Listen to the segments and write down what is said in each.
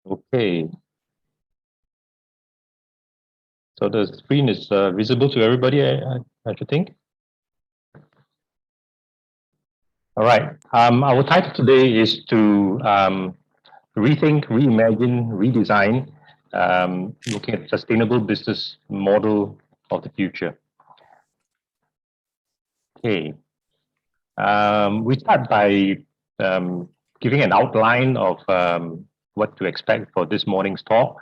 Okay, so the screen is visible to everybody, I should think. All right. Our title today is to rethink, reimagine, redesign, looking at sustainable business model of the future. Okay. We start by giving an outline of what to expect for this morning's talk.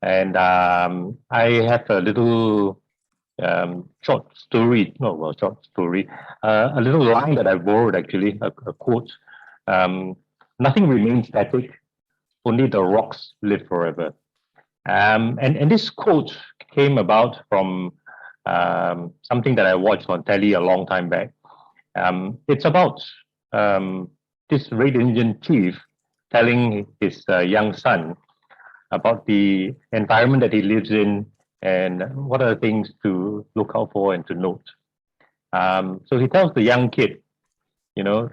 And I have a little short story, no, well, short story, a little line that I borrowed actually, a quote. Um, Nothing remains static, only the rocks live forever. And this quote came about from something that I watched on telly a long time back. It's about um, this Red Indian chief telling his young son about the environment that he lives in and what are the things to look out for and to note. So he tells the young kid, you know,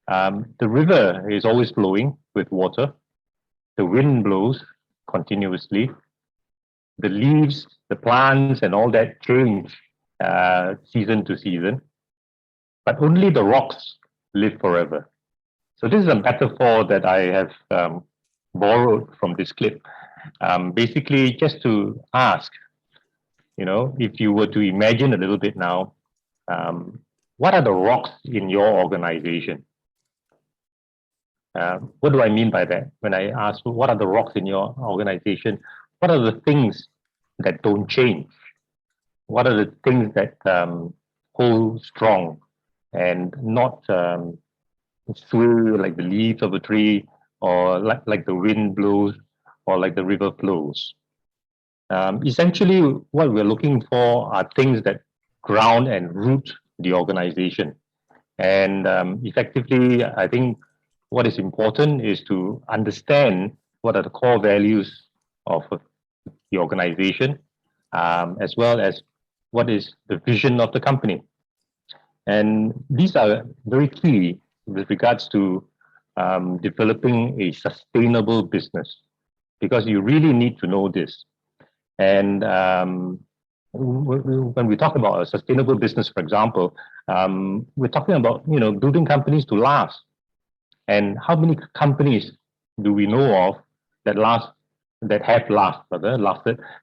the river is always flowing with water, the wind blows continuously, the leaves, the plants, and all that change season to season, but only the rocks live forever. So this is a metaphor that I have borrowed from this clip. Basically, just to ask, if you were to imagine a little bit now, um, what are the rocks in your organization? What do I mean by that? When I ask, what are the rocks in your organization? What are the things that don't change? What are the things that hold strong and not sway like the leaves of a tree or like the wind blows or like the river flows? Essentially, what we're looking for are things that ground and root the organization. And effectively, I think what is important is to understand what are the core values of the organization, as well as what is the vision of the company. And these are very key with regards to developing a sustainable business, because you really need to know this. And when we talk about a sustainable business, for example, we're talking about building companies to last. And how many companies do we know of that lasted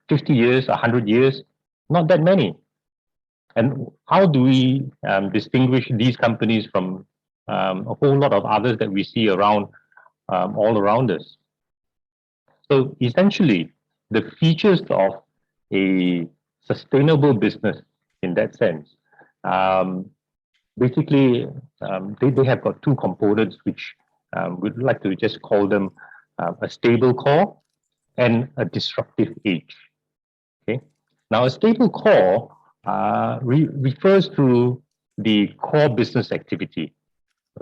50 years, 100 years? Not that many. And how do we distinguish these companies from a whole lot of others that we see around all around us? So essentially, the features of a sustainable business in that sense, um, basically, they have got two components, which we'd like to just call them a stable core and a disruptive edge. Okay. Now, a stable core refers to the core business activity,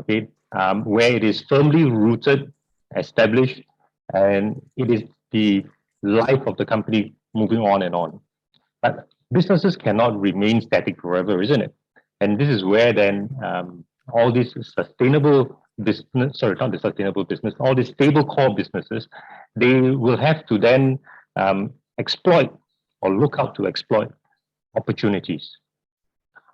okay, where it is firmly rooted, established, and it is the life of the company moving on and on. But businesses cannot remain static forever, isn't it? And this is where then all these sustainable business, sorry, not the sustainable business, all these stable core businesses, they will have to then exploit or look out to exploit opportunities.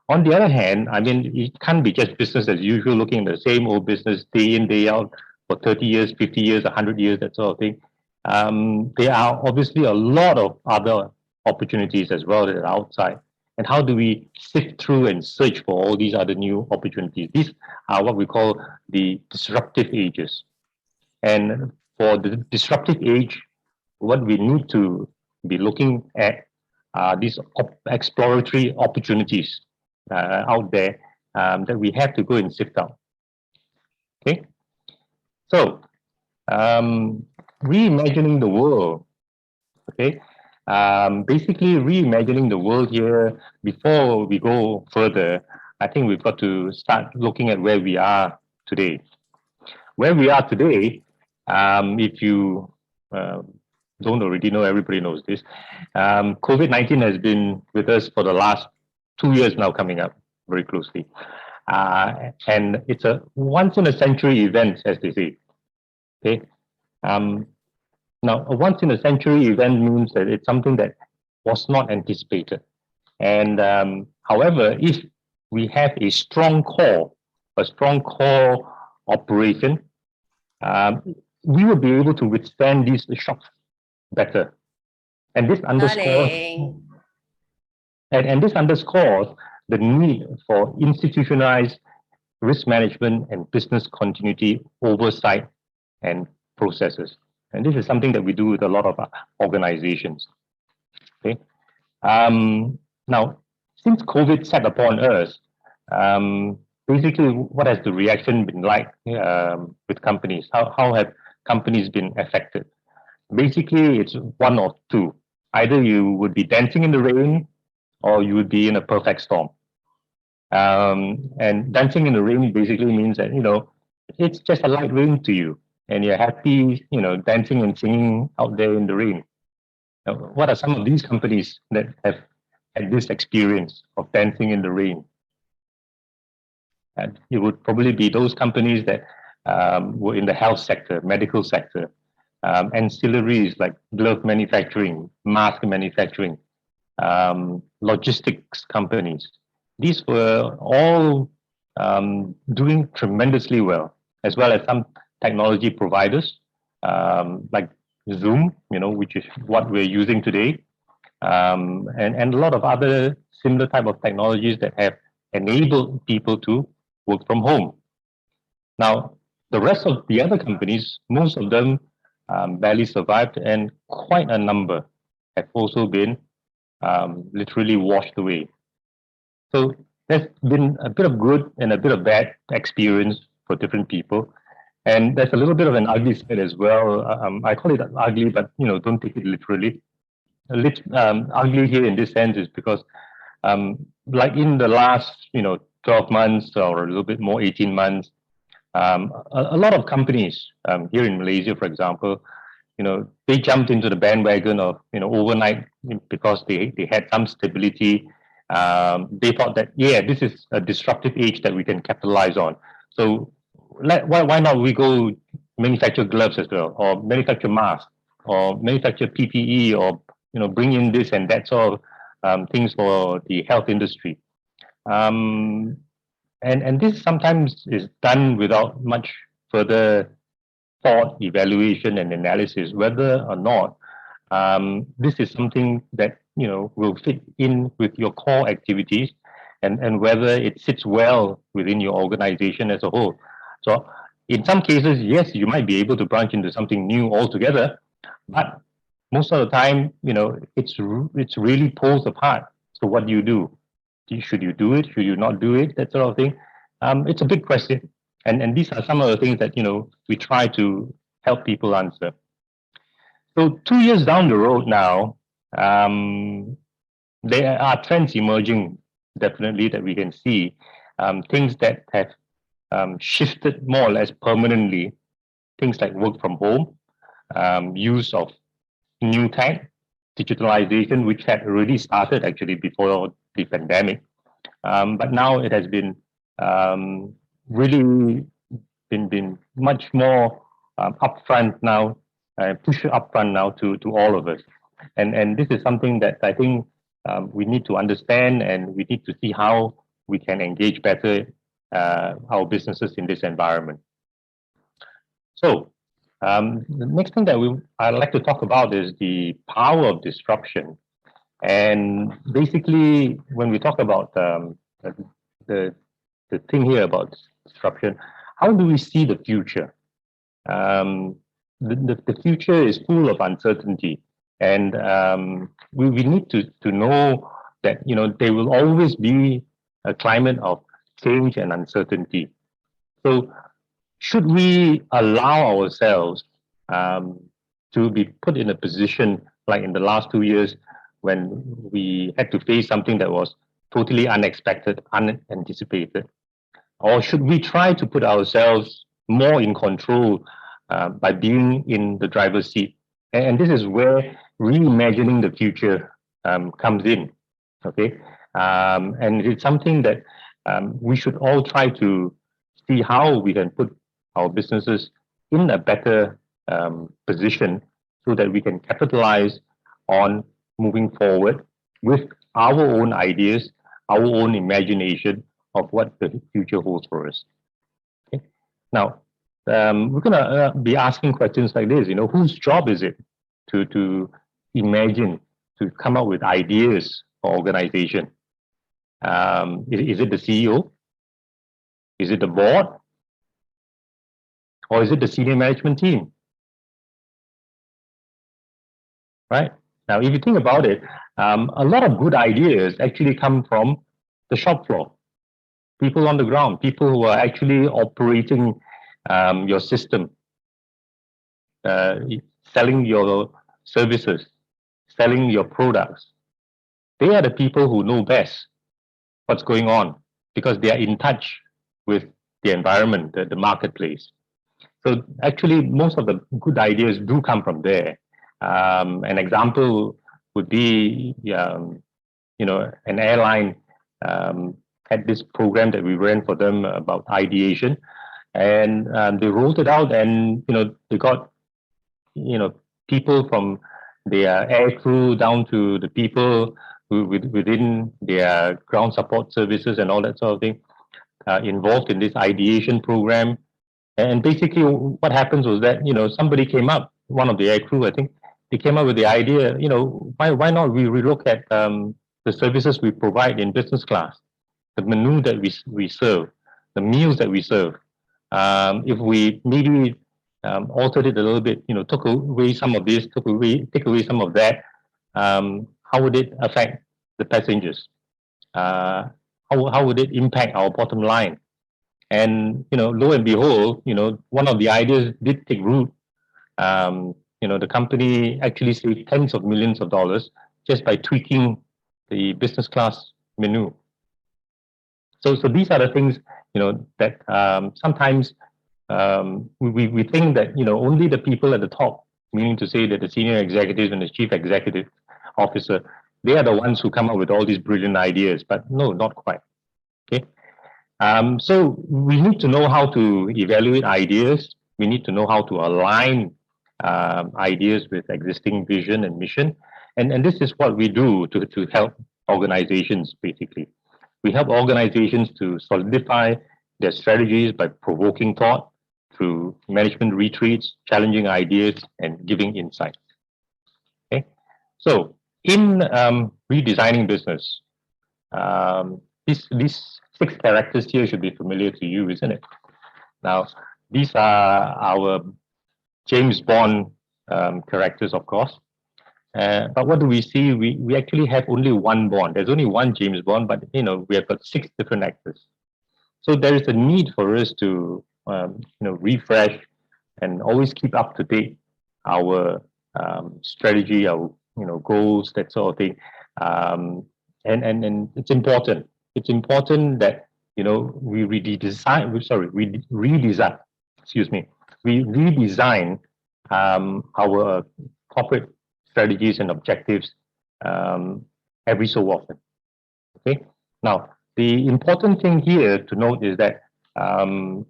On the other hand, I mean, it can't be just business as usual, looking at the same old business day in, day out for 30 years, 50 years, 100 years, that sort of thing. There are obviously a lot of other opportunities as well that are outside. And how do we sift through and search for all these other new opportunities? These are what we call the disruptive ages. And for the disruptive age, what we need to be looking at are these exploratory opportunities out there that we have to go and sift out. Okay, so reimagining the world. Okay, basically reimagining the world here. Before we go further, I think we've got to start looking at where we are today. Where we are today, if you don't already know, everybody knows this. COVID-19 has been with us for the last 2 years now, coming up very closely. And it's a once in a century event, as they say. Okay. Now, a once in a century event means that it's something that was not anticipated. And however, if we have a strong core operation, um, we will be able to withstand these shocks better. And this underscores Galing. and this underscores the need for institutionalized risk management and business continuity oversight and processes. And this is something that we do with a lot of organizations. Okay. Now, since COVID set upon us, basically, what has the reaction been like with companies? How have companies been affected? Basically, it's one of two. Either you would be dancing in the rain, or you would be in a perfect storm. And dancing in the rain basically means that it's just a light rain to you, and you're happy, dancing and singing out there in the rain. Now, what are some of these companies that have had this experience of dancing in the rain? And it would probably be those companies that were in the health sector, medical sector, ancillaries like glove manufacturing, mask manufacturing, logistics companies. These were all doing tremendously well as some technology providers like Zoom, which is what we're using today, and a lot of other similar type of technologies that have enabled people to work from home. Now, the rest of the other companies, most of them barely survived, and quite a number have also been literally washed away. So there's been a bit of good and a bit of bad experience for different people. And there's a little bit of an ugly side as well. I call it ugly, but don't take it literally. Ugly here in this sense is because, like in the last 12 months or a little bit more, 18 months, a lot of companies here in Malaysia, for example, they jumped into the bandwagon of overnight because they had some stability. They thought that this is a disruptive age that we can capitalize on. So why not we go manufacture gloves as well, or manufacture masks, or manufacture PPE, or bring in this and that sort of things for the health industry. And this sometimes is done without much further thought, evaluation, and analysis, whether or not this is something that will fit in with your core activities, and whether it sits well within your organization as a whole. So, in some cases, yes, you might be able to branch into something new altogether, but most of the time, it's really pulls apart. So, what do you do? Should you do it? Should you not do it? That sort of thing. It's a big question, and these are some of the things that we try to help people answer. So 2 years down the road now, there are trends emerging definitely that we can see, things that have shifted more or less permanently. Things like work from home, use of new tech, digitalization, which had already started actually before the pandemic. But now it has been really been much more upfront now, push upfront now to all of us. And this is something that I think we need to understand, and we need to see how we can engage better our businesses in this environment. So the next thing that I'd like to talk about is the power of disruption. And basically, when we talk about the thing here about disruption, how do we see the future? The future is full of uncertainty, and we need to know that there will always be a climate of change and uncertainty. So, should we allow ourselves to be put in a position like in the last 2 years when we had to face something that was totally unexpected, unanticipated? Or should we try to put ourselves more in control by being in the driver's seat? And this is where reimagining the future comes in. Okay, and it's something that we should all try to see how we can put our businesses in a better position so that we can capitalize on moving forward with our own ideas, our own imagination of what the future holds for us. Okay? Now, we're going to be asking questions like this. Whose job is it to imagine, to come up with ideas for organization? Is it the CEO? Is it the board? Or is it the senior management team? Right? Now, if you think about it, a lot of good ideas actually come from the shop floor, people on the ground, people who are actually operating your system, selling your services, selling your products. They are the people who know best what's going on because they are in touch with the environment, the marketplace. So actually, most of the good ideas do come from there. An example would be, an airline had this program that we ran for them about ideation, and they rolled it out, and they got people from their air crew down to the people within their ground support services and all that sort of thing involved in this ideation program. And basically, what happens was that somebody came up, one of the air crew, I think, they came up with the idea. Why not we relook at the services we provide in business class, the menu that we serve, the meals that we serve. If we maybe altered it a little bit, took away some of this, take away some of that, how would it affect the passengers? How would it impact our bottom line? And lo and behold, one of the ideas did take root. The company actually saved tens of millions of dollars just by tweaking the business class menu. So these are the things that sometimes we think that only the people at the top, meaning to say that the senior executives and the chief executive officer, they are the ones who come up with all these brilliant ideas. But no, not quite. Okay. So we need to know how to evaluate ideas. We need to know how to align ideas with existing vision and mission. And this is what we do to help organizations, basically. We help organizations to solidify their strategies by provoking thought through management retreats, challenging ideas, and giving insights. Okay. So in redesigning business, these 6 characters here should be familiar to you, isn't it? Now, these are our James Bond characters, of course. But what do we see? We actually have only one Bond. There's only one James Bond, but we have got 6 different actors. So there is a need for us to refresh and always keep up to date our strategy, our goals, that sort of thing. And it's important. It's important that we redesign. We redesign our corporate strategies and objectives every so often. Okay. Now, the important thing here to note is that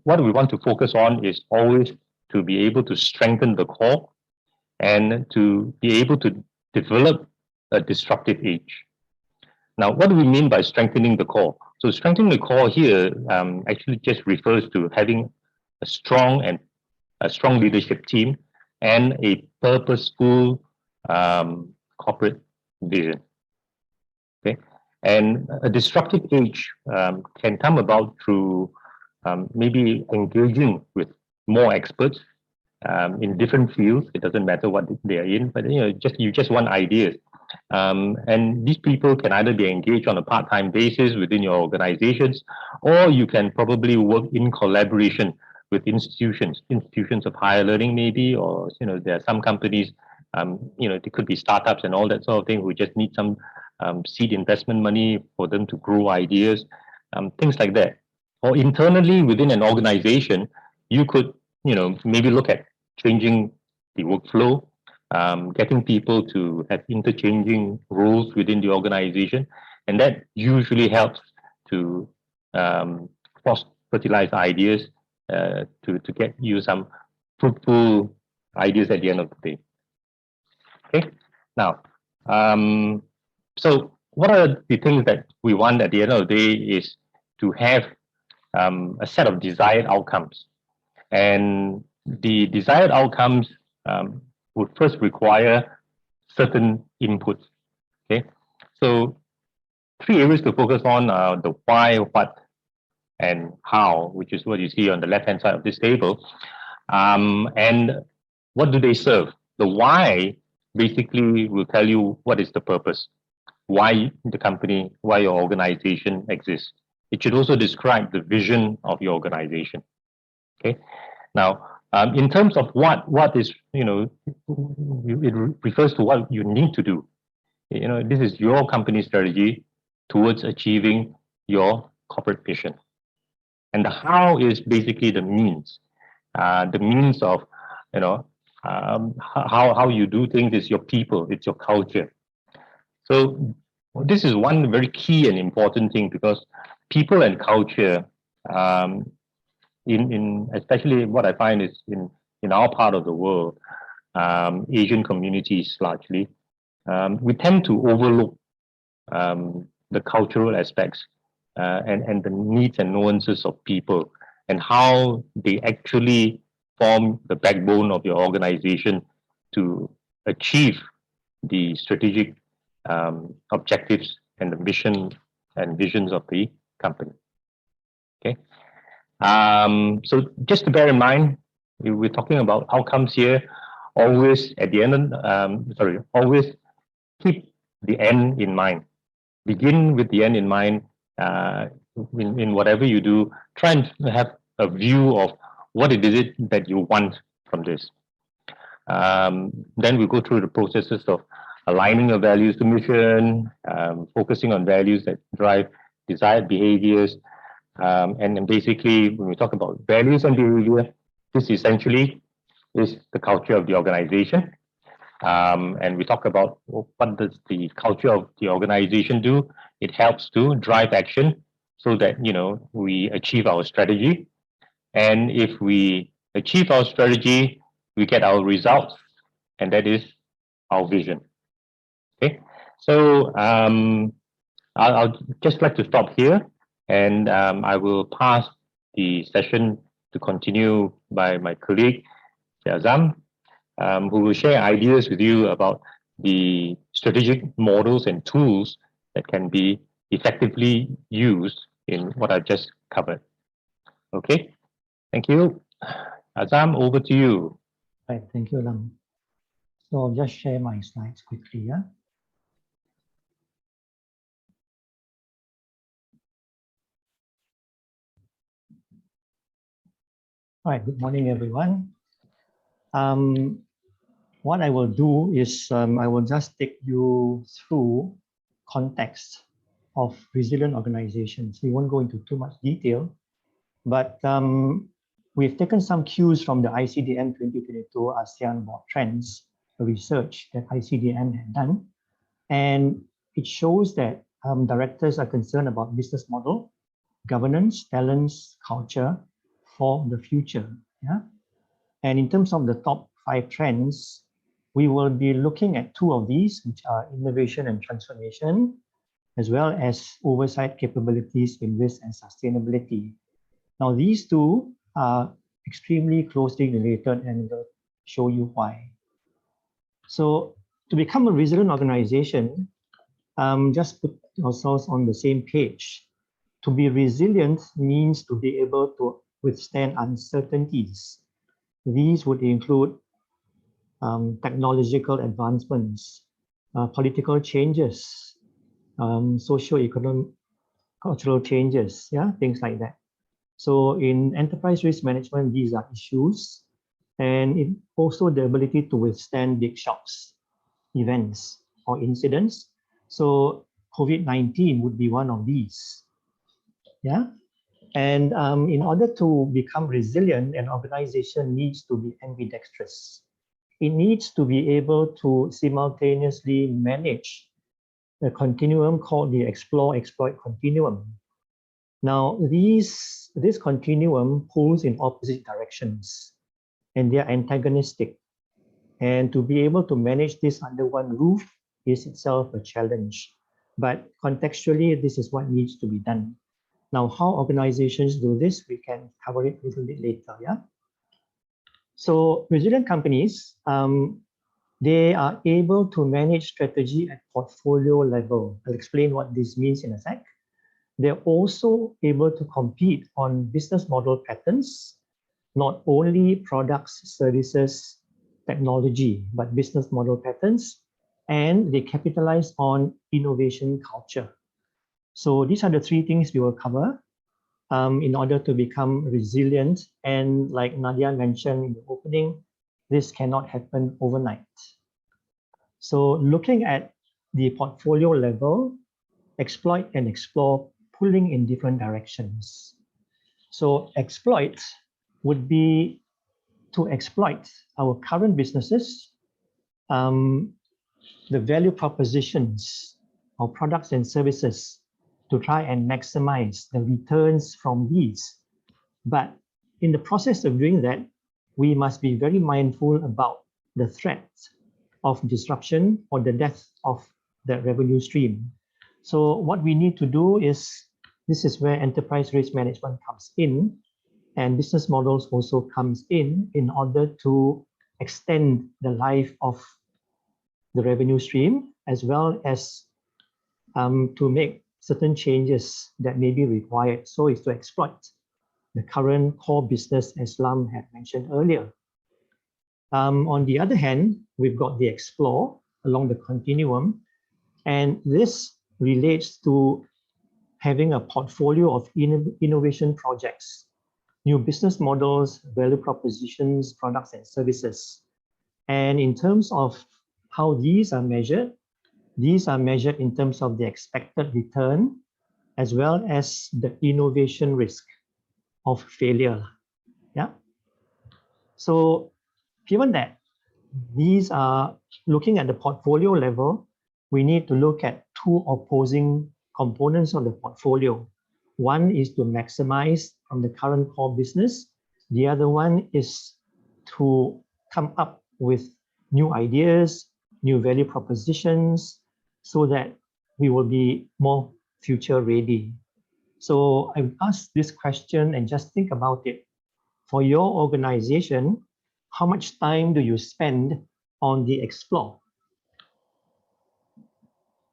what we want to focus on is always to be able to strengthen the core and to be able to develop a disruptive edge. Now, what do we mean by strengthening the core? So strengthening the core here actually just refers to having a strong leadership team and a purposeful corporate vision. Okay, and a disruptive edge can come about through maybe engaging with more experts in different fields. It doesn't matter what they are in, but you just want ideas. And these people can either be engaged on a part-time basis within your organizations, or you can probably work in collaboration with institutions of higher learning, maybe, or there are some companies, they could be startups and all that sort of thing who just need some seed investment money for them to grow ideas, things like that. Or internally within an organization, you could maybe look at changing the workflow, getting people to have interchanging roles within the organization, and that usually helps to fertilize ideas to get you some fruitful ideas at the end of the day. Okay. Now, so what are the things that we want at the end of the day is to have a set of desired outcomes. And the desired outcomes would first require certain inputs. Okay, so three areas to focus on are the why, what, and how, which is what you see on the left-hand side of this table. And what do they serve? The why basically will tell you what is the purpose, why the company, why your organization exists. It should also describe the vision of your organization. Okay. Now, in terms of what is, it refers to what you need to do. This is your company strategy towards achieving your corporate mission. And the how is basically the means of, how you do things is your people, it's your culture. So this is one very key and important thing because people and culture, in especially what I find is in our part of the world, Asian communities largely, we tend to overlook the cultural aspects and the needs and nuances of people and how they actually form the backbone of your organization to achieve the strategic objectives and the mission and visions of the company. Okay. So just to bear in mind, we're talking about outcomes here. Always at the end, always keep the end in mind. Begin with the end in mind. In whatever you do, try and have a view of what it is that you want from this. Then we go through the processes of aligning your values to mission, focusing on values that drive desired behaviors. And then basically, when we talk about values and behavior, this essentially is the culture of the organization. And we talk about what does the culture of the organization do. It helps to drive action so that we achieve our strategy. And if we achieve our strategy, we get our results, and that is our vision. Okay, so I'll just like to stop here, and I will pass the session to continue by my colleague Azam, who will share ideas with you about the strategic models and tools that can be effectively used in what I've just covered. Okay, thank you. Azam, over to you. Right, thank you, Lam. So I'll just share my slides quickly. Yeah. All right, good morning, everyone. What I will do is I will just take you through context of resilient organizations. We won't go into too much detail, but we've taken some cues from the ICDM 2022 ASEAN Board Trends research that ICDM had done. And it shows that directors are concerned about business model, governance, talents, culture for the future. Yeah. And in terms of the top 5 trends, we will be looking at 2 of these, which are innovation and transformation, as well as oversight capabilities in risk and sustainability. Now, these 2 are extremely closely related, and I'll show you why. So to become a resilient organization, just put ourselves on the same page. To be resilient means to be able to withstand uncertainties. These would include technological advancements, political changes, socio-economic, cultural changes, yeah, things like that. So in enterprise risk management, these are issues, and it also the ability to withstand big shocks, events, or incidents. So COVID-19 would be one of these, yeah. And in order to become resilient, an organization needs to be ambidextrous. It needs to be able to simultaneously manage a continuum called the explore-exploit continuum. Now, this continuum pulls in opposite directions, and they are antagonistic. And to be able to manage this under one roof is itself a challenge. But contextually, this is what needs to be done. Now, how organizations do this, we can cover it a little bit later, yeah? So resilient companies, they are able to manage strategy at portfolio level. I'll explain what this means in a sec. They're also able to compete on business model patterns, not only products, services, technology, but business model patterns, and they capitalize on innovation culture. So these are the three things we will cover in order to become resilient. And like Nadia mentioned in the opening, this cannot happen overnight. So looking at the portfolio level, exploit and explore, pulling in different directions. So exploit would be to exploit our current businesses, the value propositions of products and services to try and maximize the returns from these. But in the process of doing that, we must be very mindful about the threat of disruption or the death of the revenue stream. So what we need to do is, this is where enterprise risk management comes in, and business models also comes in order to extend the life of the revenue stream, as well as to make certain changes that may be required. So is to exploit the current core business, as Lam had mentioned earlier. On the other hand, we've got the explore along the continuum, and this relates to having a portfolio of innovation projects, new business models, value propositions, products and services. And in terms of how these are measured in terms of the expected return, as well as the innovation risk of failure. Yeah. So given that these are looking at the portfolio level, we need to look at two opposing components of the portfolio. One is to maximize from the current core business. The other one is to come up with new ideas, new value propositions, so that we will be more future ready. So I've asked this question and just think about it. For your organization, how much time do you spend on the explore?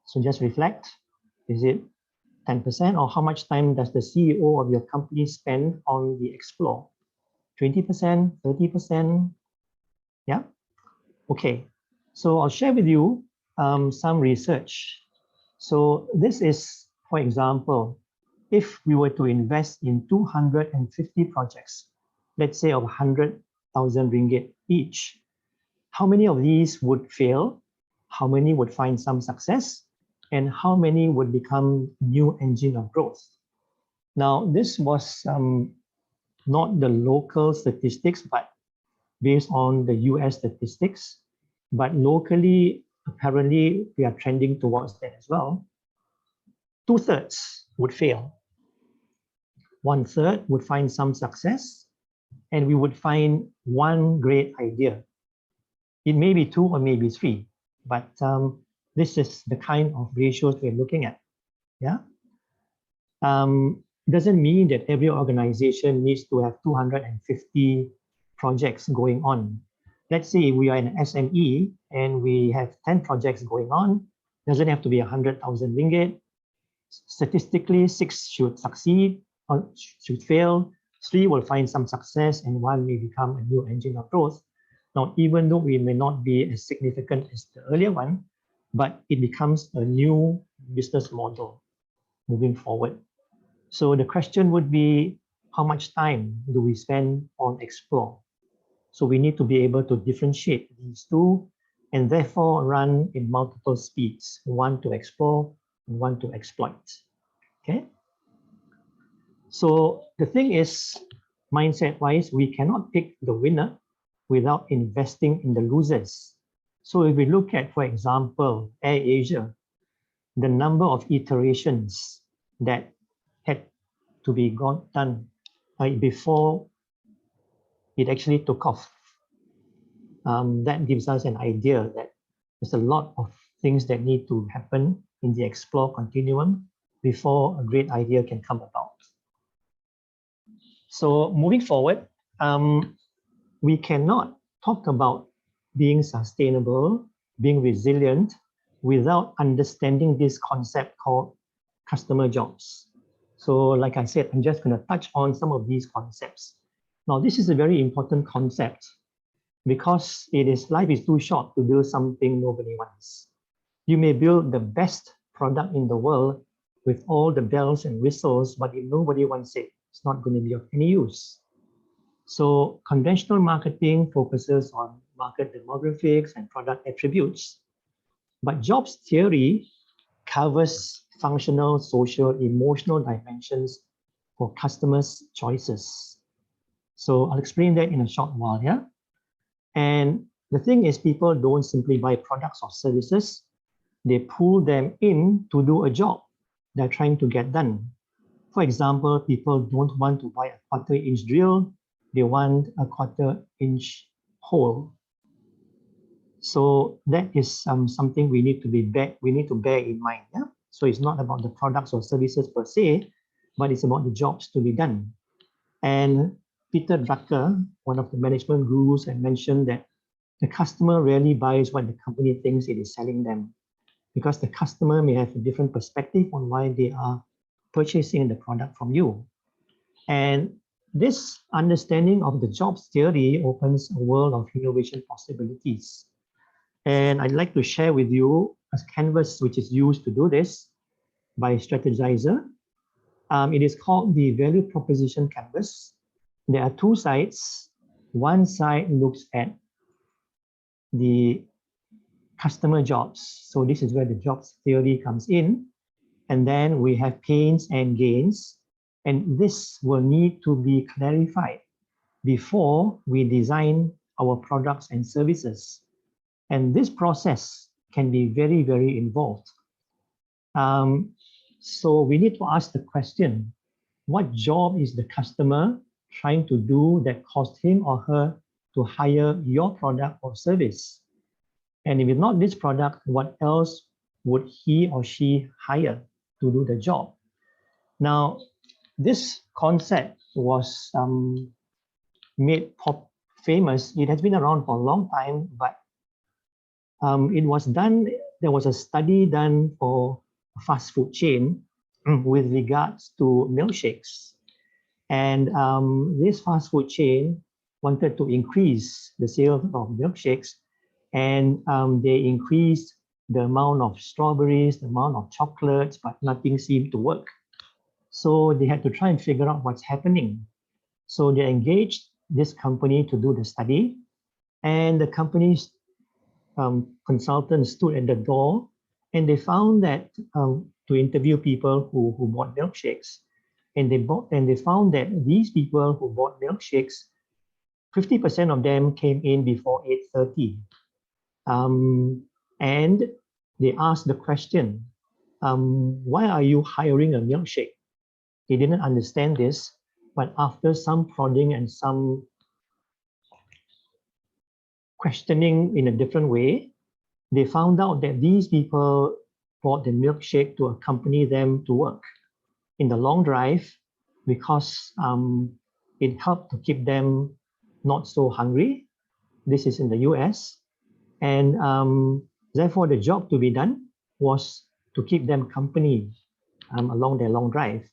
So just reflect, is it 10%, or how much time does the CEO of your company spend on the explore? 20%, 30%? Yeah, okay. So I'll share with you some research. So this is, for example, if we were to invest in 250 projects, let's say of 100,000 ringgit each, how many of these would fail? How many would find some success? And how many would become new engine of growth? Now, this was not the local statistics, but based on the US statistics. But locally, apparently, we are trending towards that as well. 2/3 would fail. 1/3 would find some success, and we would find one great idea. It may be 2 or maybe 3, but this is the kind of ratios we're looking at. Yeah. Doesn't mean that every organization needs to have 250 projects going on. Let's say we are an SME and we have 10 projects going on. Doesn't have to be 100,000 ringgit. Statistically, 6 should succeed or should fail. 3 will find some success, and 1 may become a new engine of growth. Now, even though we may not be as significant as the earlier one, but it becomes a new business model moving forward. So the question would be, how much time do we spend on explore? So we need to be able to differentiate these two, and therefore run in multiple speeds, one to explore and one to exploit. Okay. So the thing is, mindset-wise, we cannot pick the winner without investing in the losers. So if we look at, for example, AirAsia, the number of iterations that had to be done before it actually took off. that gives us an idea that there's a lot of things that need to happen in the explore continuum before a great idea can come about. So moving forward, we cannot talk about being sustainable, being resilient, without understanding this concept called customer jobs. So like I said, I'm just going to touch on some of these concepts. Now, this is a very important concept because life is too short to build something nobody wants. You may build the best product in the world with all the bells and whistles, but if nobody wants it, it's not going to be of any use. So conventional marketing focuses on market demographics and product attributes, but jobs theory covers functional, social, emotional dimensions for customers' choices. So I'll explain that in a short while here. And the thing is, people don't simply buy products or services. They pull them in to do a job they're trying to get done. For example, people don't want to buy a quarter-inch drill. They want a quarter-inch hole. So that is something we need to bear in mind. Yeah? So it's not about the products or services per se, but it's about the jobs to be done. And Peter Drucker, one of the management gurus, had mentioned that the customer rarely buys what the company thinks it is selling them, because the customer may have a different perspective on why they are purchasing the product from you. And this understanding of the jobs theory opens a world of innovation possibilities. And I'd like to share with you a canvas which is used to do this by Strategizer. It is called the value proposition canvas. There are two sides. One side looks at the customer jobs. So this is where the jobs theory comes in. And then we have pains and gains. And this will need to be clarified before we design our products and services. And this process can be very, very involved. So we need to ask the question, what job is the customer trying to do that caused him or her to hire your product or service? And if it's not this product, what else would he or she hire to do the job? Now, this concept was made famous. It has been around for a long time, but there was a study done for a fast food chain with regards to milkshakes. And this fast food chain wanted to increase the sales of milkshakes, and they increased the amount of strawberries, the amount of chocolates, but nothing seemed to work. So they had to try and figure out what's happening. So they engaged this company to do the study, and the company's consultants stood at the door, and they found that to interview people who bought milkshakes, and they found that these people who bought milkshakes, 50% of them came in before 8:30. And they asked the question, why are you hiring a milkshake? They didn't understand this, but after some prodding and some questioning in a different way, they found out that these people bought the milkshake to accompany them to work in the long drive, because it helped to keep them not so hungry. This is in the US. And therefore, the job to be done was to keep them company along their long drive.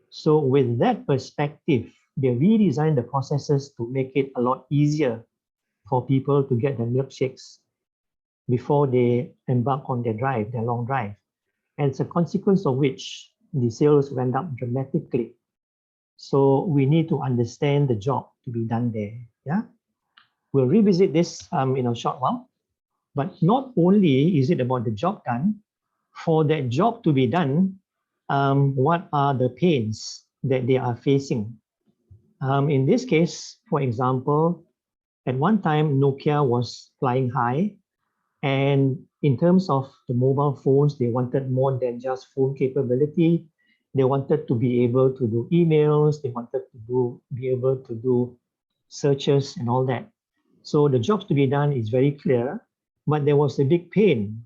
So with that perspective, they redesigned the processes to make it a lot easier for people to get their milkshakes before they embark on their long drive. And it's a consequence of which the sales went up dramatically. So we need to understand the job to be done there. Yeah, we'll revisit this in a short while. But not only is it about the job done, for that job to be done, what are the pains that they are facing? In this case, for example, at one time, Nokia was flying high. And in terms of the mobile phones, they wanted more than just phone capability. They wanted to be able to do emails. They wanted to be able to do searches and all that. So the jobs to be done is very clear, but there was a big pain.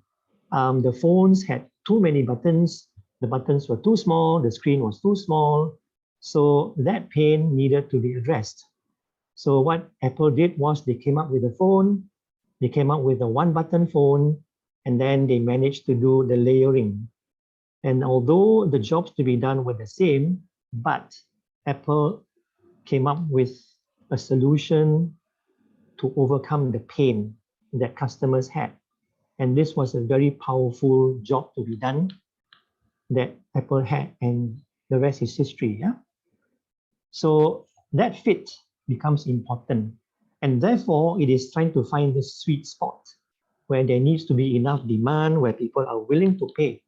The phones had too many buttons. The buttons were too small. The screen was too small. So that pain needed to be addressed. So what Apple did was they came up with a phone. They came up with a one-button phone, and then they managed to do the layering. And although the jobs to be done were the same, but Apple came up with a solution to overcome the pain that customers had. And this was a very powerful job to be done that Apple had, and the rest is history. Yeah. So that fit becomes important. And therefore, it is trying to find the sweet spot where there needs to be enough demand, where people are willing to pay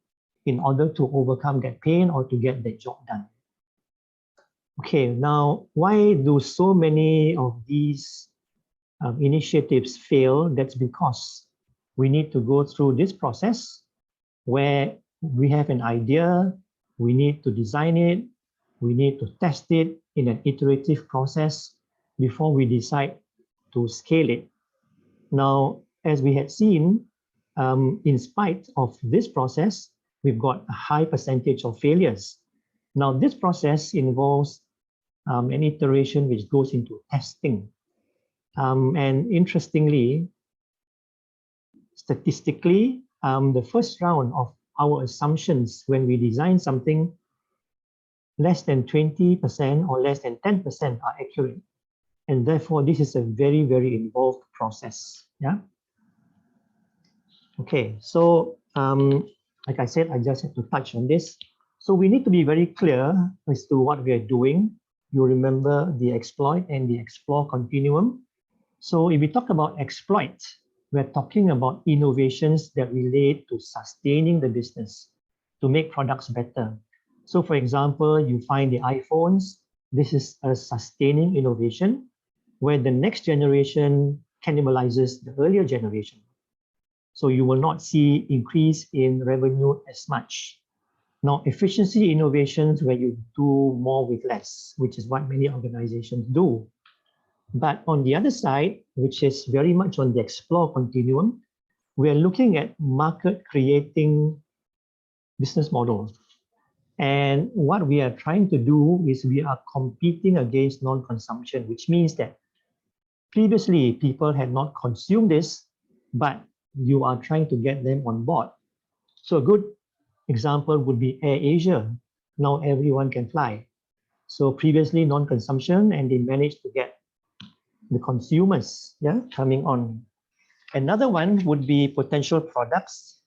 in order to overcome that pain or to get that job done. Okay, now, why do so many of these initiatives fail? That's because we need to go through this process where we have an idea, we need to design it, we need to test it in an iterative process before we decide to scale it. Now, as we had seen, in spite of this process, we've got a high percentage of failures. Now, this process involves an iteration which goes into testing. And interestingly, statistically, the first round of our assumptions when we design something, less than 20% or less than 10% are accurate. And therefore, this is a very, very involved process. Yeah. Okay, so like I said, I just had to touch on this. So we need to be very clear as to what we are doing. You remember the exploit and the explore continuum. So if we talk about exploit, we're talking about innovations that relate to sustaining the business, to make products better. So for example, you find the iPhones. This is a sustaining innovation where the next generation cannibalizes the earlier generation. So you will not see increase in revenue as much. Now, efficiency innovations where you do more with less, which is what many organizations do. But on the other side, which is very much on the explore continuum, we're looking at market creating business models. And what we are trying to do is we are competing against non-consumption, which means that previously people had not consumed this, but you are trying to get them on board. So a good example would be Air Asia. Now everyone can fly. So previously non-consumption, and they managed to get the consumers, yeah, coming on. Another one would be potential products.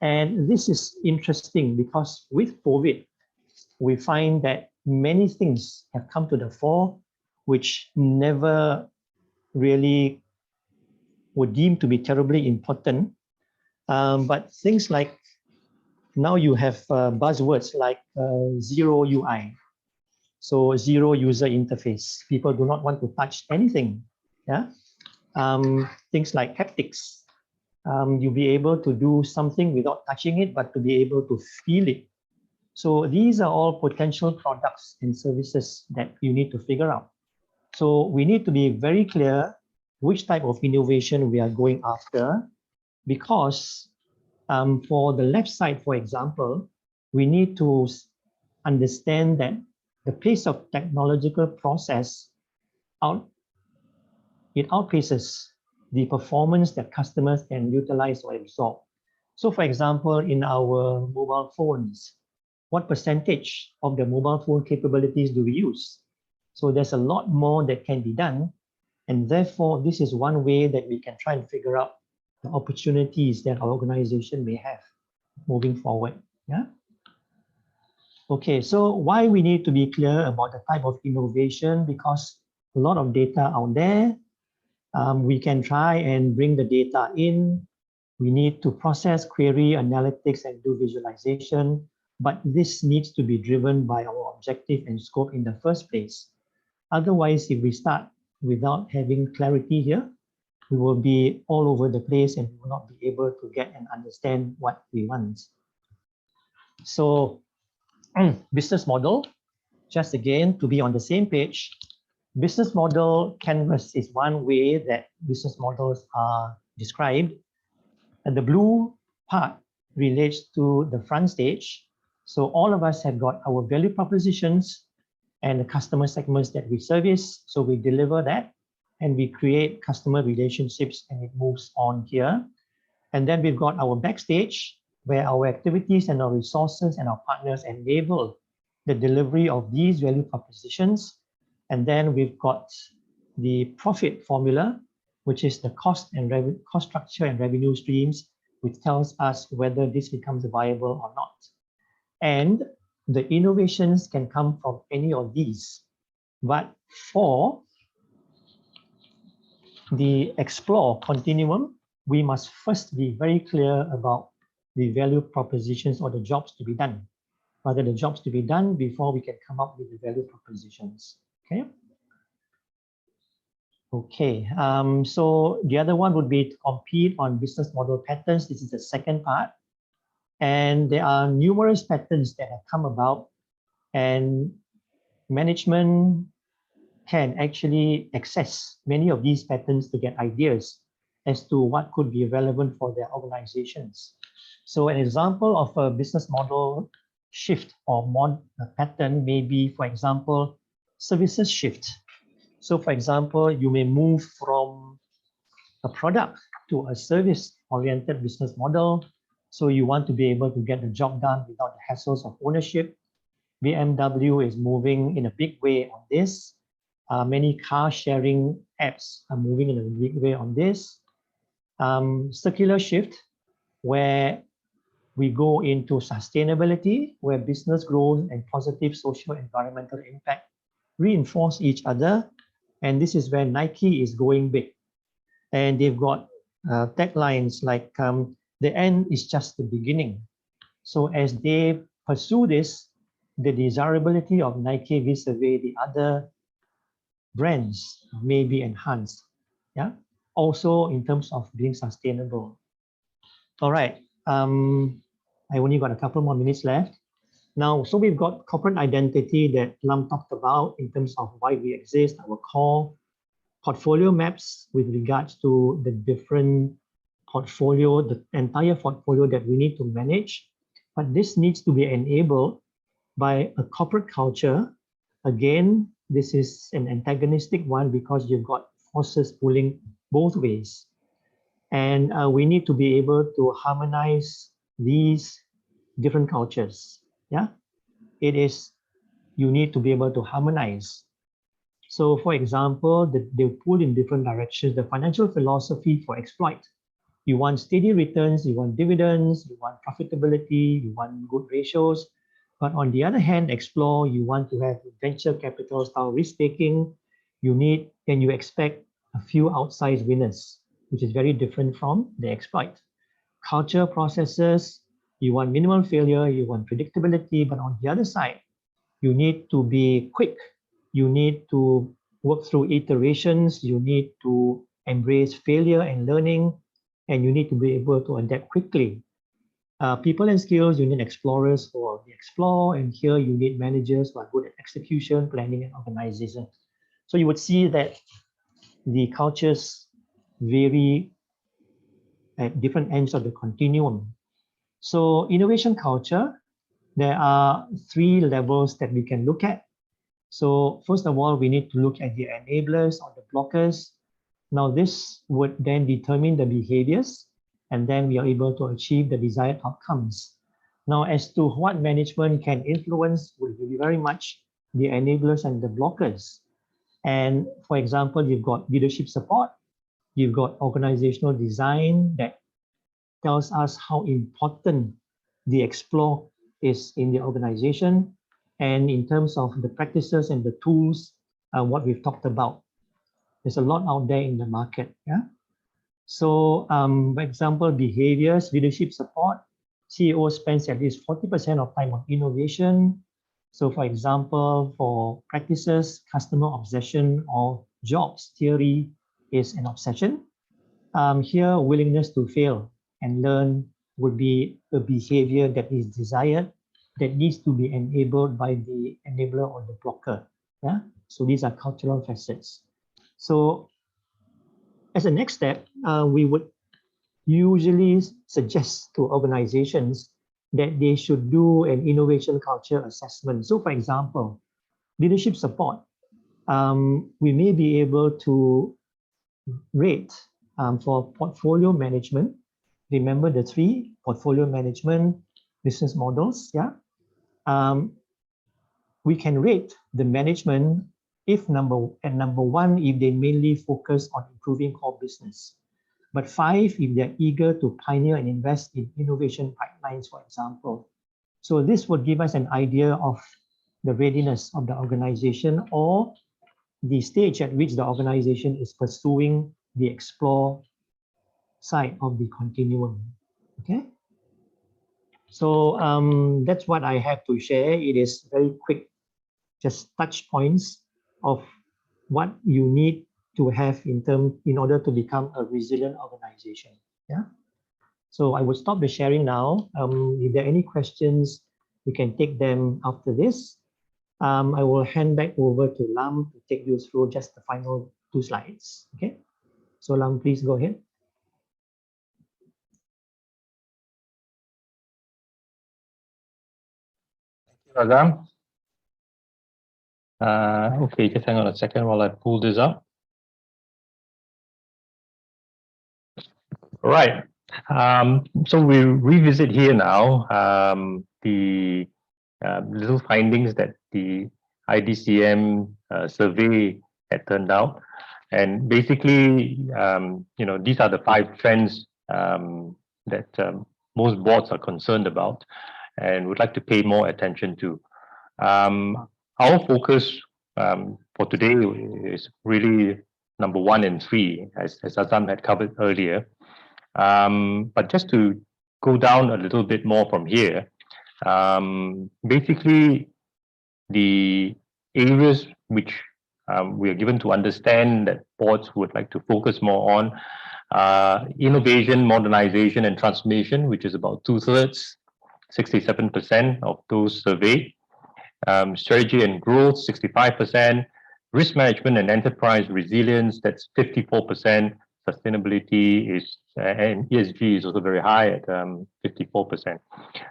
And this is interesting because with COVID, we find that many things have come to the fore which never really were deemed to be terribly important. But things like now you have buzzwords like zero UI. So zero user interface. People do not want to touch anything. Yeah. Things like haptics. You'll be able to do something without touching it, but to be able to feel it. So these are all potential products and services that you need to figure out. So we need to be very clear which type of innovation we are going after, because for the left side, for example, we need to understand that the pace of technological process outpaces the performance that customers can utilize or absorb. So for example, in our mobile phones, what percentage of the mobile phone capabilities do we use? So there's a lot more that can be done. And therefore, this is one way that we can try and figure out the opportunities that our organization may have moving forward. Yeah. Okay, so why we need to be clear about the type of innovation? Because a lot of data out there, we can try and bring the data in. We need to process, query, analytics, and do visualization. But this needs to be driven by our objective and scope in the first place. Otherwise, if we start without having clarity here, we will be all over the place and we will not be able to get and understand what we want. So business model, just again, to be on the same page, Business model canvas is one way that business models are described. And the blue part relates to the front stage. So all of us have got our value propositions and the customer segments that we service. So we deliver that and we create customer relationships and it moves on here. And then we've got our backstage where our activities and our resources and our partners enable the delivery of these value propositions. And then we've got the profit formula, which is the cost structure and revenue streams, which tells us whether this becomes viable or not. And the innovations can come from any of these. But for the explore continuum, we must first be very clear about the value propositions or the jobs to be done. Rather the jobs to be done before we can come up with the value propositions. Okay. Okay. So the other one would be to compete on business model patterns. This is the second part. And there are numerous patterns that have come about, and management can actually access many of these patterns to get ideas as to what could be relevant for their organizations. So an example of a business model shift or pattern may be, for example, services shift. So for example, you may move from a product to a service-oriented business model. So you want to be able to get the job done without the hassles of ownership. BMW is moving in a big way on this. Many car sharing apps are moving in a big way on this. Circular shift, where we go into sustainability, where business growth and positive social environmental impact reinforce each other. And this is where Nike is going big. And they've got taglines like, the end is just the beginning. So as they pursue this, the desirability of Nike vis-a-vis the other brands may be enhanced. Yeah. Also in terms of being sustainable. All right. I only got a couple more minutes left. Now, so we've got corporate identity that Lam talked about in terms of why we exist, our core portfolio maps with regards to the different portfolio, the entire portfolio that we need to manage. But this needs to be enabled by a corporate culture. Again, this is an antagonistic one because you've got forces pulling both ways. And we need to be able to harmonize these different cultures. Yeah, you need to be able to harmonize. So for example, they pull in different directions. The financial philosophy for exploit. You want steady returns, you want dividends, you want profitability, you want good ratios. But on the other hand, explore, you want to have venture capital style risk taking. You need and you expect a few outsized winners, which is very different from the exploit. Culture processes, you want minimal failure, you want predictability, but on the other side, you need to be quick. You need to work through iterations. You need to embrace failure and learning, and you need to be able to adapt quickly. People and skills, you need explorers for the explore, and here you need managers who are good at execution, planning, and organization. So you would see that the cultures vary at different ends of the continuum. So innovation culture, there are 3 levels that we can look at. So first of all, we need to look at the enablers or the blockers. Now this would then determine the behaviors, and then we are able to achieve the desired outcomes. Now, as to what management can influence will be very much the enablers and the blockers. And for example, you've got leadership support, you've got organizational design that tells us how important the explore is in the organization. And in terms of the practices and the tools, what we've talked about. There's a lot out there in the market. Yeah. So, for example, behaviors, leadership support, CEO spends at least 40% of time on innovation. So, for example, for practices, customer obsession or jobs theory is an obsession. Here, willingness to fail and learn would be a behavior that is desired, that needs to be enabled by the enabler or the blocker. Yeah. So these are cultural facets. So as a next step, we would usually suggest to organizations that they should do an innovation culture assessment. So for example, leadership support, we may be able to rate for portfolio management. Remember the three: portfolio management, business models. Yeah, we can rate the management if number one, if they mainly focus on improving core business, but 5 if they're eager to pioneer and invest in innovation pipelines, for example. So this would give us an idea of the readiness of the organization or the stage at which the organization is pursuing the explore side of the continuum. Okay. So that's what I have to share. It is very quick, just touch points of what you need to have in order to become a resilient organization. Yeah. So I will stop the sharing now. If there are any questions, we can take them after this. I will hand back over to Lam to take you through just the final 2 slides. Okay. So Lam, please go ahead. Azam. Okay, just hang on a second while I pull this up. All right. So we revisit here now the little findings that the IDCM survey had turned out, and basically, these are the 5 trends that most boards are concerned about, and would like to pay more attention to. Our focus for today is really number 1 and 3, as Azam had covered earlier. But just to go down a little bit more from here, basically the areas which we are given to understand that boards would like to focus more on innovation, modernization, and transformation, which is about 2/3, 67% of those surveyed. Strategy and growth, 65%. Risk management and enterprise resilience, that's 54%. Sustainability is and ESG is also very high at 54%.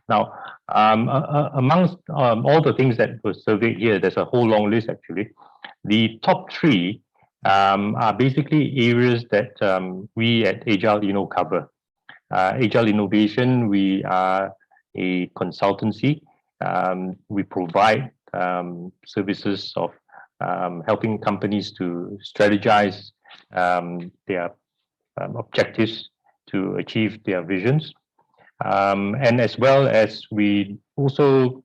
Now, amongst all the things that were surveyed here, there's a whole long list actually. The top 3 are basically areas that we at Agile Inno cover. Agile Innovation, we are a consultancy. We provide services of helping companies to strategize their objectives to achieve their visions, and as well as we also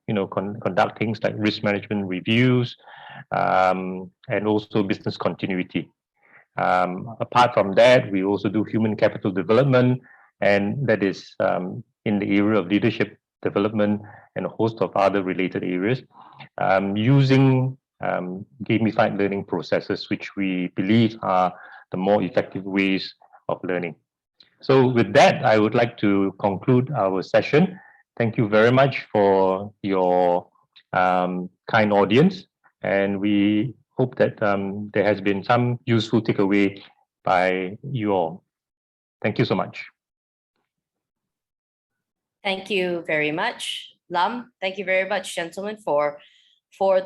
conduct things like risk management reviews and also business continuity. Apart from that, we also do human capital development, and that is in the area of leadership development and a host of other related areas, using gamified learning processes, which we believe are the more effective ways of learning. So with that, I would like to conclude our session. Thank you very much for your kind audience, and we hope that there has been some useful takeaway by you all. Thank you so much. Thank you very much, Lam. Thank you very much, gentlemen, for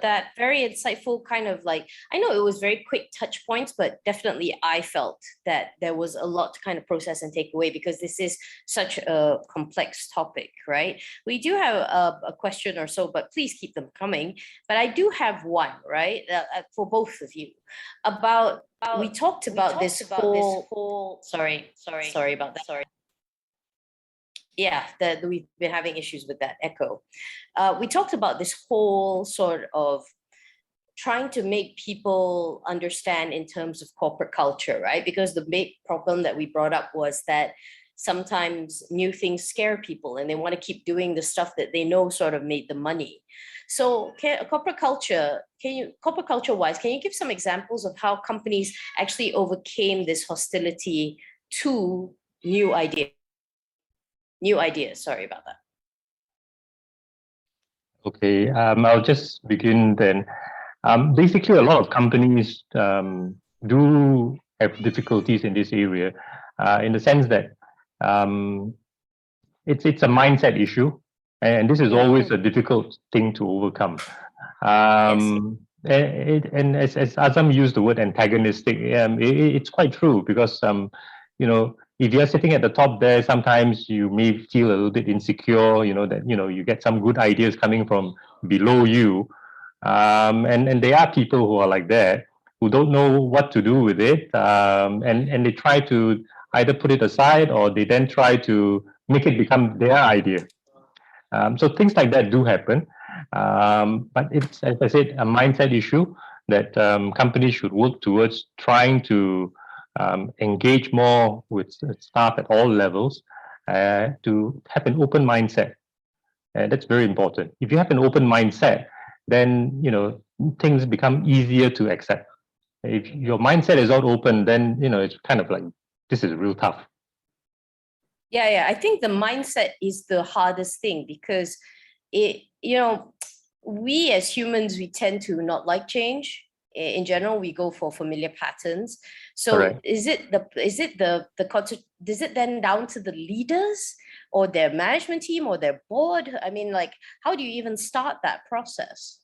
that very insightful kind of I know it was very quick touch points, but definitely I felt that there was a lot to kind of process and take away because this is such a complex topic, right? We do have a question or so, but please keep them coming. But I do have one, right, for both of you about we talked about this whole sorry about that. Sorry. Yeah, we've been having issues with that echo. We talked about this whole sort of trying to make people understand in terms of corporate culture, right? Because the big problem that we brought up was that sometimes new things scare people and they want to keep doing the stuff that they know sort of made the money. So corporate culture wise, can you give some examples of how companies actually overcame this hostility to new ideas? Sorry about that. Okay, I'll just begin then. Basically, a lot of companies do have difficulties in this area, in the sense that um, it's a mindset issue, and this is always a difficult thing to overcome. And as Azam used the word antagonistic, it's quite true because if you're sitting at the top there, sometimes you may feel a little bit insecure. That you get some good ideas coming from below you, and there are people who are like that who don't know what to do with it, and they try to either put it aside or they then try to make it become their idea. So things like that do happen, but it's, as I said, a mindset issue that companies should work towards trying to engage more with staff at all levels, to have an open mindset. That's very important. If you have an open mindset, then things become easier to accept. If your mindset is not open, then it's kind of like, this is real tough. Yeah. I think the mindset is the hardest thing because we as humans, we tend to not like change. In general, we go for familiar patterns. So Correct. is it then down to the leaders or their management team or their board? I mean, like, how do you even start that process?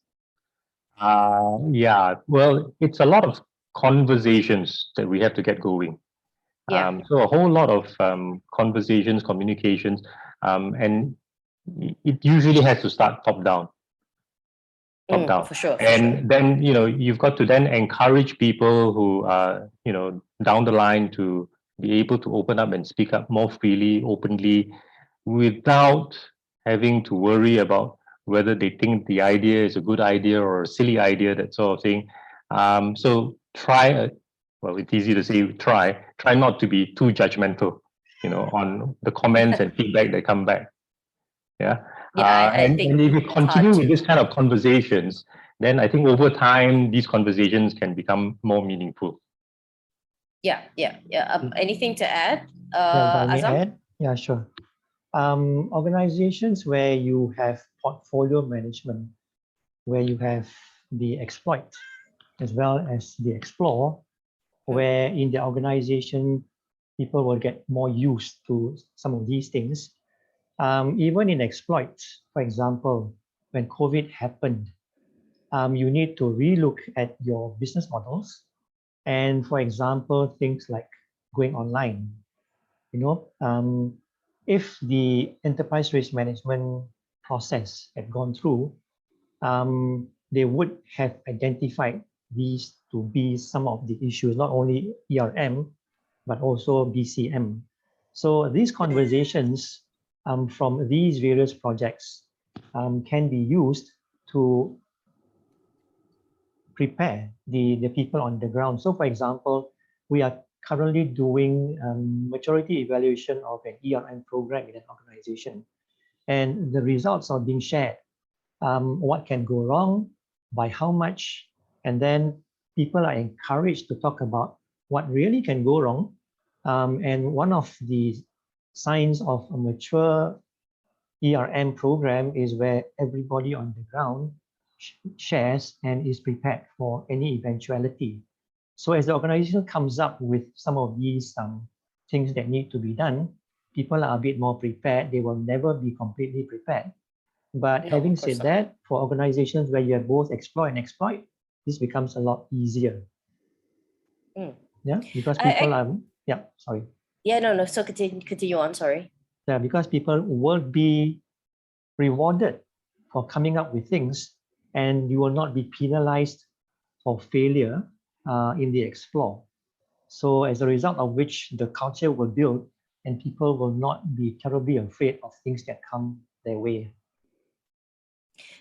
Yeah, well, it's a lot of conversations that we have to get going. Yeah. So a whole lot of conversations, communications, and it usually has to start top down. For sure. And then you've got to then encourage people who are down the line to be able to open up and speak up more freely, openly, without having to worry about whether they think the idea is a good idea or a silly idea, that sort of thing. So well, it's easy to say try not to be too judgmental, on the comments and feedback that come back. Yeah. I think and if you it's continue hard with to. this kind of conversations, then I think over time these conversations can become more meaningful. Yeah. Anything to add, Yeah, if I may Azam? add, yeah, sure. Organizations where you have portfolio management, where you have the exploit as well as the explore, where in the organization people will get more used to some of these things. Even in exploits, for example, when COVID happened, you need to relook at your business models. And for example, things like going online. If the enterprise risk management process had gone through, they would have identified these to be some of the issues, not only ERM, but also BCM. So these conversations from these various projects can be used to prepare the people on the ground. So for example, we are currently doing maturity evaluation of an ERM program in an organization, and the results are being shared. What can go wrong, by how much, and then people are encouraged to talk about what really can go wrong. And one of the signs of a mature ERM program is where everybody on the ground shares and is prepared for any eventuality. So as the organization comes up with some of these things that need to be done, people are a bit more prepared. They will never be completely prepared. But No, having of course said not. that, for organizations where you have both exploit and exploit, this becomes a lot easier. Yeah, because people sorry. Yeah, no. So continue on. Sorry. Yeah, because people will be rewarded for coming up with things, and you will not be penalized for failure in the explore. So as a result of which the culture will build and people will not be terribly afraid of things that come their way.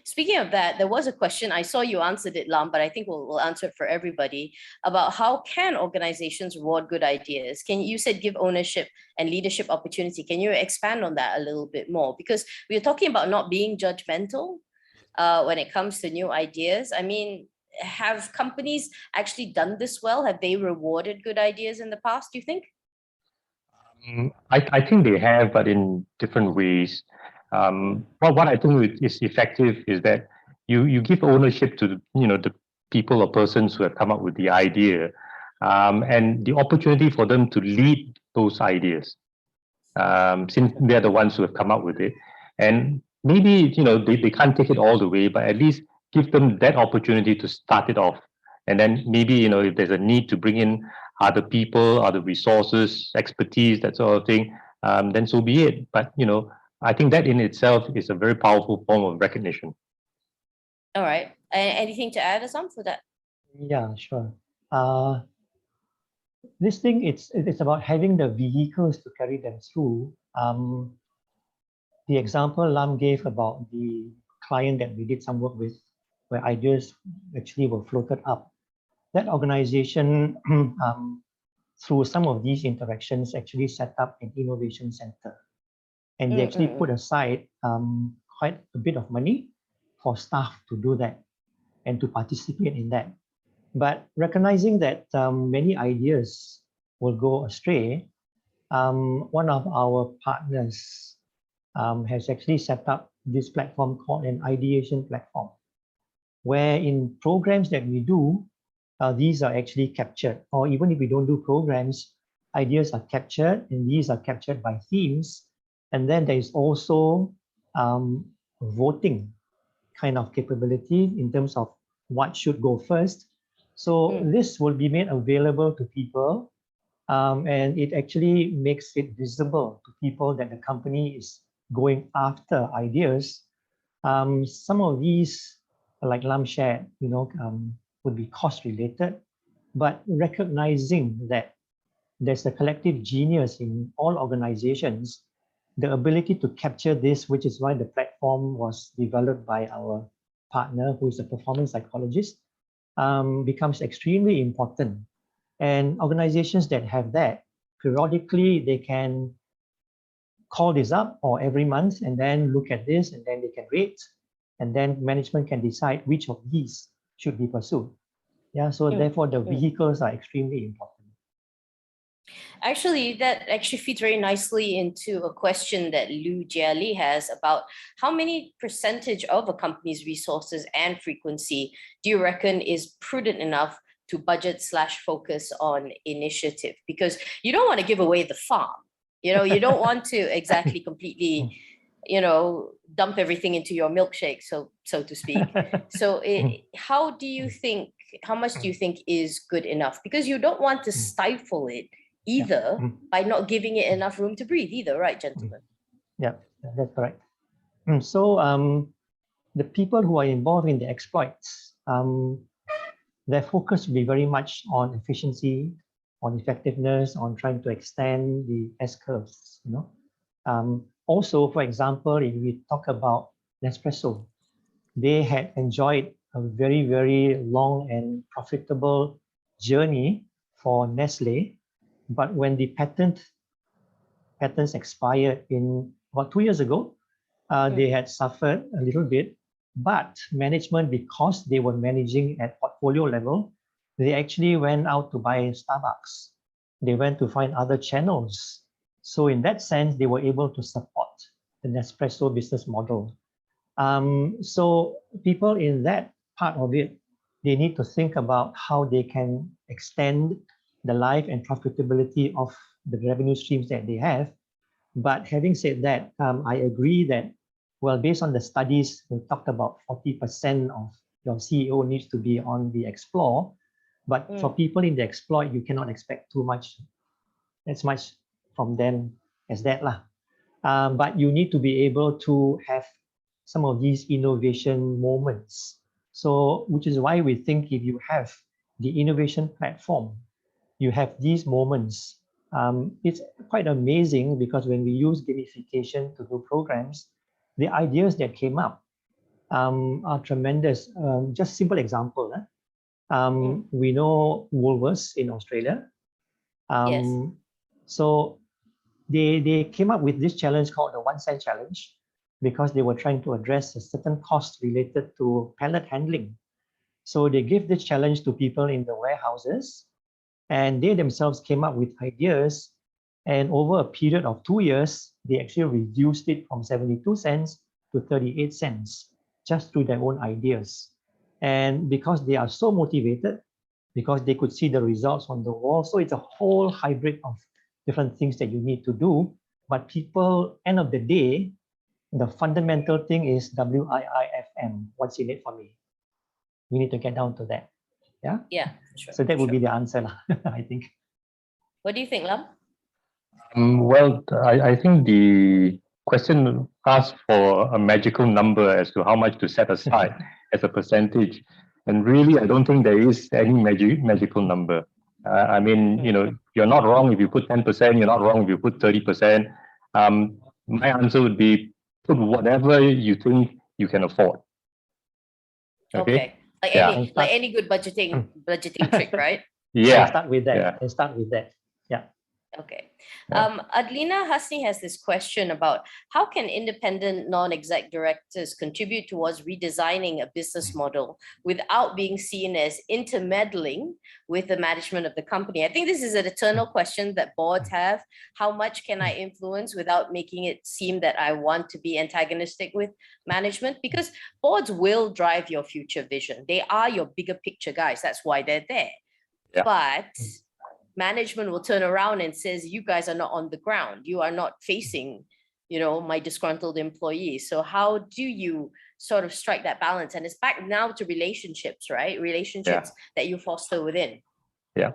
Speaking of that, there was a question. I saw you answered it, Lam, but I think we'll answer it for everybody about how can organizations reward good ideas? You said give ownership and leadership opportunity. Can you expand on that a little bit more? Because we're talking about not being judgmental when it comes to new ideas. I mean, have companies actually done this well? Have they rewarded good ideas in the past, do you think? I think they have, but in different ways. What I think is effective is that you give ownership to the people or persons who have come up with the idea, and the opportunity for them to lead those ideas, since they're the ones who have come up with it. And maybe, they can't take it all the way, but at least give them that opportunity to start it off. And then maybe, if there's a need to bring in other people, other resources, expertise, that sort of thing, then so be it. But, I think that in itself is a very powerful form of recognition. All right. Anything to add, Assam, for that? Yeah, sure. This thing, it's about having the vehicles to carry them through. The example Lam gave about the client that we did some work with, where ideas actually were floated up. That organization, through some of these interactions, actually set up an innovation center. And they actually put aside quite a bit of money for staff to do that and to participate in that. But recognizing that many ideas will go astray, one of our partners has actually set up this platform called an ideation platform, where in programs that we do, these are actually captured. Or even if we don't do programs, ideas are captured, and these are captured by themes. And then there is also voting kind of capability in terms of what should go first. So this will be made available to people, and it actually makes it visible to people that the company is going after ideas. Some of these, like Lam shared, would be cost related, but recognizing that there's a collective genius in all organizations, the ability to capture this, which is why the platform was developed by our partner, who is a performance psychologist, becomes extremely important. And organizations that have that, periodically, they can call this up or every month and then look at this, and then they can rate, and then management can decide which of these should be pursued. Yeah, so therefore the vehicles are extremely important. Actually, that actually fits very nicely into a question that Lu Jiali has about how many percentage of a company's resources and frequency do you reckon is prudent enough to budget/focus on initiative? Because you don't want to give away the farm. You don't want to exactly completely, dump everything into your milkshake, so to speak. So how much do you think is good enough? Because you don't want to stifle it either by not giving it enough room to breathe either, right, gentlemen? Yeah, that's correct. So the people who are involved in the exploits, their focus will be very much on efficiency, on effectiveness, on trying to extend the S-curves. Also, for example, if we talk about Nespresso, they had enjoyed a very, very long and profitable journey for Nestle. But when the patents expired in about 2 years ago, they had suffered a little bit. But management, because they were managing at portfolio level, they actually went out to buy Starbucks. They went to find other channels. So in that sense, they were able to support the Nespresso business model. So people in that part of it, they need to think about how they can extend the life and profitability of the revenue streams that they have. But having said that, I agree that, well, based on the studies, we talked about 40% of your CEO needs to be on the explore. But for people in the exploit, you cannot expect as much from them as that. But you need to be able to have some of these innovation moments. So, which is why we think if you have the innovation platform, you have these moments. It's quite amazing because when we use gamification to do programs, the ideas that came up are tremendous. Just simple example. We know Woolworths in Australia. Yes. So they came up with this challenge called the 1 cent challenge because they were trying to address a certain cost related to pallet handling. So they gave this challenge to people in the warehouses, and they themselves came up with ideas. And over a period of 2 years, they actually reduced it from 72 cents to 38 cents just through their own ideas. And because they are so motivated, because they could see the results on the wall. So it's a whole hybrid of different things that you need to do. But people, end of the day, the fundamental thing is WIIFM. What's in it for me? We need to get down to that. Yeah. Yeah, sure. So that would be the answer, I think. What do you think, Lam? Well, I think the question asks for a magical number as to how much to set aside as a percentage. And really, I don't think there is any magical number. I mean, you're not wrong if you put 10%, you're not wrong if you put 30%. My answer would be put whatever you think you can afford. Okay. Like any good budgeting trick, right? Yeah. Let's start with that. Yeah. Let's start with that. Yeah. Okay. Yeah. Adlina Hasni has this question about how can independent non-exec directors contribute towards redesigning a business model without being seen as intermeddling with the management of the company? I think this is an eternal question that boards have. How much can I influence without making it seem that I want to be antagonistic with management? Because boards will drive your future vision. They are your bigger picture guys. That's why they're there. Yeah. But management will turn around and says, you guys are not on the ground. You are not facing, my disgruntled employees. So how do you sort of strike that balance? And it's back now to relationships, right? Relationships that you foster within. Yeah,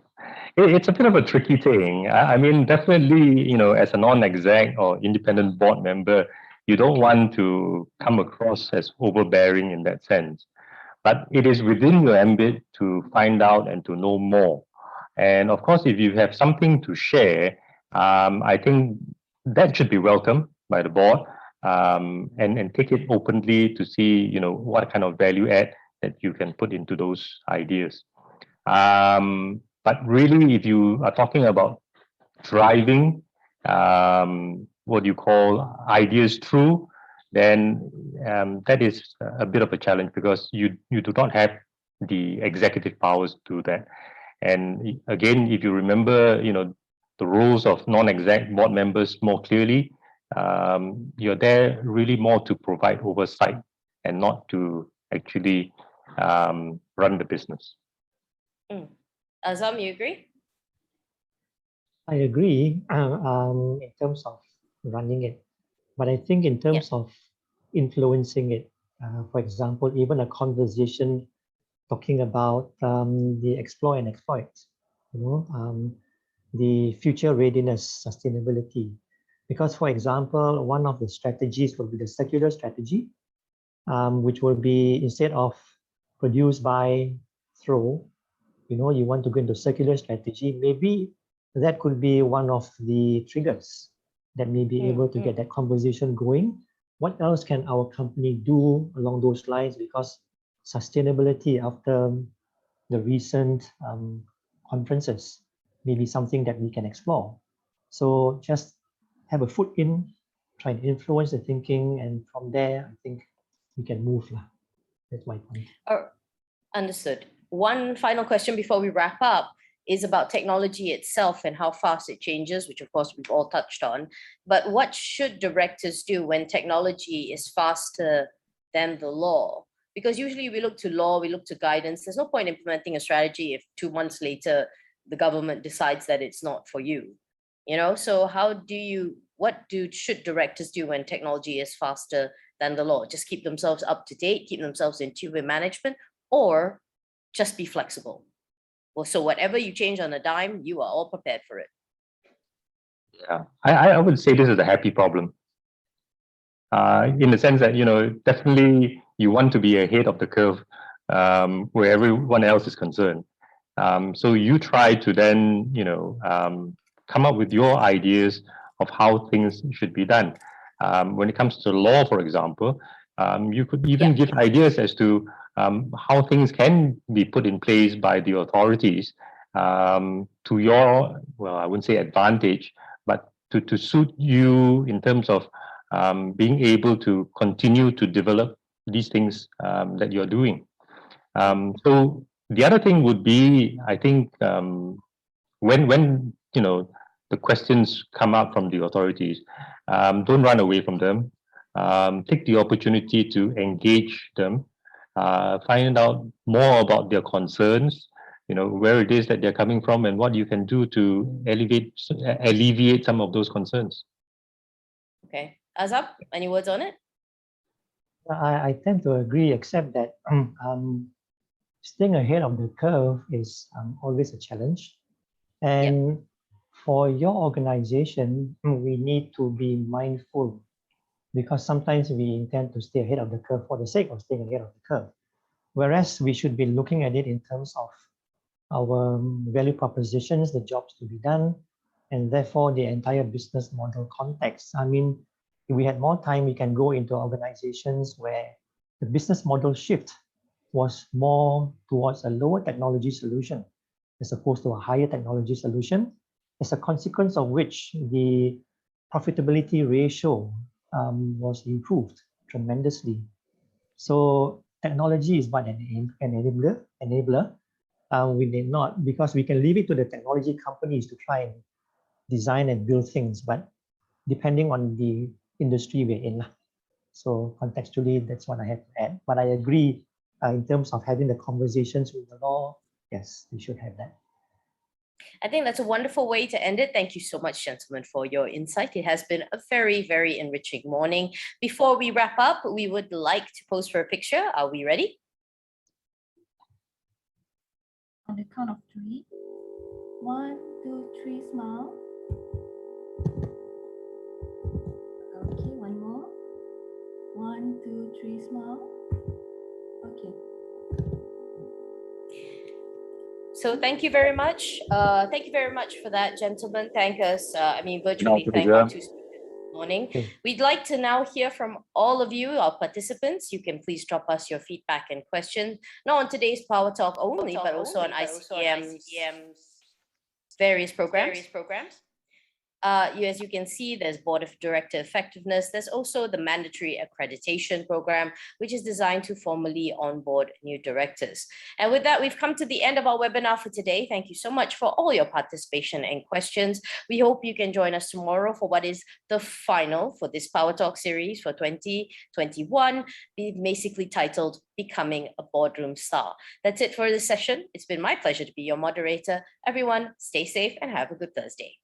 it's a bit of a tricky thing. I mean, definitely, as a non-exec or independent board member, you don't want to come across as overbearing in that sense. But it is within your ambit to find out and to know more. And of course, if you have something to share, I think that should be welcomed by the board, and take it openly to see, what kind of value add that you can put into those ideas. But really, if you are talking about driving, what you call ideas through, then that is a bit of a challenge because you do not have the executive powers to do that. And again, if you remember, the roles of non-exec board members more clearly, you're there really more to provide oversight and not to actually run the business. Azam, you agree? I agree in terms of running it, but I think in terms of influencing it, for example, even a conversation talking about the explore and exploit, the future readiness, sustainability. Because, for example, one of the strategies will be the circular strategy, which will be instead of produce, buy, throw, you want to go into circular strategy. Maybe that could be one of the triggers that may be able to get that conversation going. What else can our company do along those lines? Because sustainability after the recent conferences may be something that we can explore. So just have a foot in, try and influence the thinking, and from there, I think we can move. That's my point. Understood. One final question before we wrap up is about technology itself and how fast it changes, which of course we've all touched on. But what should directors do when technology is faster than the law? Because usually we look to law, we look to guidance. There's no point implementing a strategy if 2 months later the government decides that it's not for you. So should directors do when technology is faster than the law? Just keep themselves up to date, keep themselves in tune with management, or just be flexible? Well, so whatever you change on a dime, you are all prepared for it. Yeah, I would say this is a happy problem. In the sense that, definitely you want to be ahead of the curve where everyone else is concerned. So you try to then, come up with your ideas of how things should be done. When it comes to law, for example, you could even give ideas as to how things can be put in place by the authorities to your, well, I wouldn't say advantage, but to suit you in terms of being able to continue to develop these things that you're doing. So the other thing would be, I think, when the questions come up from the authorities, don't run away from them. Take the opportunity to engage them find out more about their concerns, where it is that they're coming from and what you can do to alleviate some of those concerns. Okay. Azab, any words on it? I tend to agree, except that staying ahead of the curve is always a challenge. And for your organization, we need to be mindful, because sometimes we intend to stay ahead of the curve for the sake of staying ahead of the curve. Whereas we should be looking at it in terms of our value propositions, the jobs to be done, and therefore the entire business model context. I mean, if we had more time, we can go into organizations where the business model shift was more towards a lower technology solution as opposed to a higher technology solution, as a consequence of which the profitability ratio was improved tremendously. So technology is but an enabler. We need not, because we can leave it to the technology companies to try and design and build things, but depending on the industry we're in. So contextually, that's what I have to add. But I agree in terms of having the conversations with the law. Yes, we should have that. I think that's a wonderful way to end it. Thank you so much, gentlemen, for your insight. It has been a very, very enriching morning. Before we wrap up, we would like to pose for a picture. Are we ready? On the count of 3. 1, 2, 3, smile. Okay, one more. 1, 2, 3, smile. Okay. So thank you very much. Thank you very much for that, gentlemen. Thank us. Virtually thank our two speakers this morning. Okay. We'd like to now hear from all of you, our participants. You can please drop us your feedback and questions, not on today's PowerTalk only, but also on ICTM's various programs. As you can see, there's Board of Director Effectiveness. There's also the mandatory accreditation program, which is designed to formally onboard new directors. And with that, we've come to the end of our webinar for today. Thank you so much for all your participation and questions. We hope you can join us tomorrow for what is the final for this PowerTalk series for 2021, basically titled Becoming a Boardroom Star. That's it for this session. It's been my pleasure to be your moderator. Everyone, stay safe and have a good Thursday.